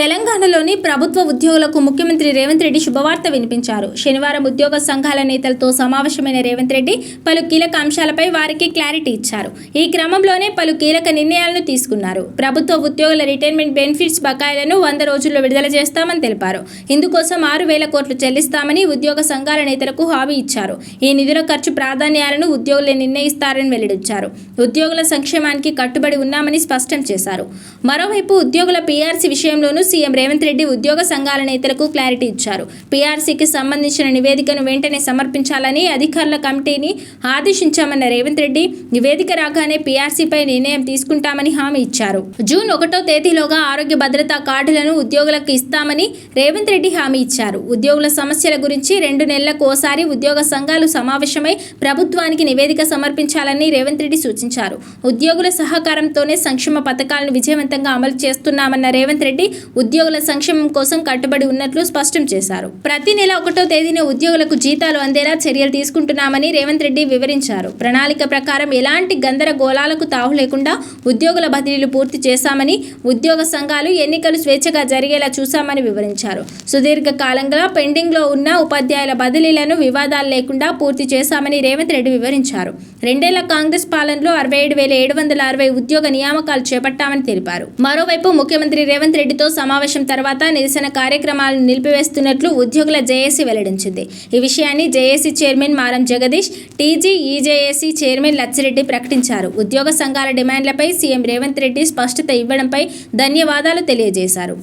తెలంగాణలోని ప్రభుత్వ ఉద్యోగులకు ముఖ్యమంత్రి రేవంత్ రెడ్డి శుభవార్త వినిపించారు. శనివారం ఉద్యోగ సంఘాల నేతలతో సమావేశమైన రేవంత్ రెడ్డి పలు కీలక అంశాలపై వారికి క్లారిటీ ఇచ్చారు. ఈ క్రమంలోనే పలు కీలక నిర్ణయాలను తీసుకున్నారు. ప్రభుత్వ ఉద్యోగుల రిటైర్మెంట్ బెనిఫిట్స్ బకాయిలను 100 రోజుల్లో విడుదల చేస్తామని తెలిపారు. ఇందుకోసం 6,000 కోట్లు చెల్లిస్తామని ఉద్యోగ సంఘాల నేతలకు హామీ ఇచ్చారు. ఈ నిధుల ఖర్చు ప్రాధాన్యాలను ఉద్యోగులే నిర్ణయిస్తారని వెల్లడించారు. ఉద్యోగుల సంక్షేమానికి కట్టుబడి ఉన్నామని స్పష్టం చేశారు. మరోవైపు ఉద్యోగుల పీఆర్సీ విషయంలోనూ సీఎం రేవంత్ రెడ్డి ఉద్యోగ సంఘాల నేతలకు క్లారిటీ ఇచ్చారు. పీఆర్సీకి సంబంధించిన నివేదికను వెంటనే సమర్పించాలని అధికారుల కమిటీని ఆదేశించామన్న రేవంత్ రెడ్డి, నివేదిక రాగానే పీఆర్సీపై నిర్ణయం తీసుకుంటామని హామీ ఇచ్చారు. జూన్ 1వ తేదీలోగా ఆరోగ్య భద్రతా కార్డులను ఉద్యోగులకు ఇస్తామని రేవంత్ రెడ్డి హామీ ఇచ్చారు. ఉద్యోగుల సమస్యల గురించి 2 నెలలకు ఓసారి ఉద్యోగ సంఘాలు సమావేశమై ప్రభుత్వానికి నివేదిక సమర్పించాలని రేవంత్ రెడ్డి సూచించారు. ఉద్యోగుల సహకారంతోనే సంక్షేమ పథకాలను విజయవంతంగా అమలు చేస్తున్నామన్న రేవంత్ రెడ్డి ఉద్యోగుల సంక్షేమం కోసం కట్టుబడి ఉన్నట్లు స్పష్టం చేశారు. ప్రతి నెల 1వ తేదీన ఉద్యోగులకు జీతాలు అందేలా చర్యలు తీసుకుంటున్నామని రేవంత్ రెడ్డి వివరించారు. ప్రణాళిక ప్రకారం ఎలాంటి గందరగోళాలకు తావు లేకుండా ఉద్యోగుల బదిలీలు పూర్తి చేశామని, ఉద్యోగ సంఘాలు ఎన్నికలు స్వేచ్ఛగా జరిగేలా చూశామని వివరించారు. సుదీర్ఘ కాలంగా పెండింగ్లో ఉన్న ఉపాధ్యాయుల బదిలీలను వివాదాలు లేకుండా పూర్తి చేశామని రేవంత్ రెడ్డి వివరించారు. 2 ఏళ్ల కాంగ్రెస్ పాలనలో 67,760 ఉద్యోగ నియామకాలు చేపట్టామని తెలిపారు. మరోవైపు ముఖ్యమంత్రి రేవంత్ రెడ్డితో సమావేశం తర్వాత నిరసన కార్యక్రమాలను నిలిపివేస్తున్నట్లు ఉద్యోగుల జేఏసీ వెల్లడించింది. ఈ విషయాన్ని జేఏసీ చైర్మన్ మారం జగదీష్, టీజీఈజేఏసీ చైర్మన్ లచ్చిరెడ్డి ప్రకటించారు. ఉద్యోగ సంఘాల డిమాండ్లపై సీఎం రేవంత్ రెడ్డి స్పష్టత ఇవ్వడంపై ధన్యవాదాలు తెలియజేశారు.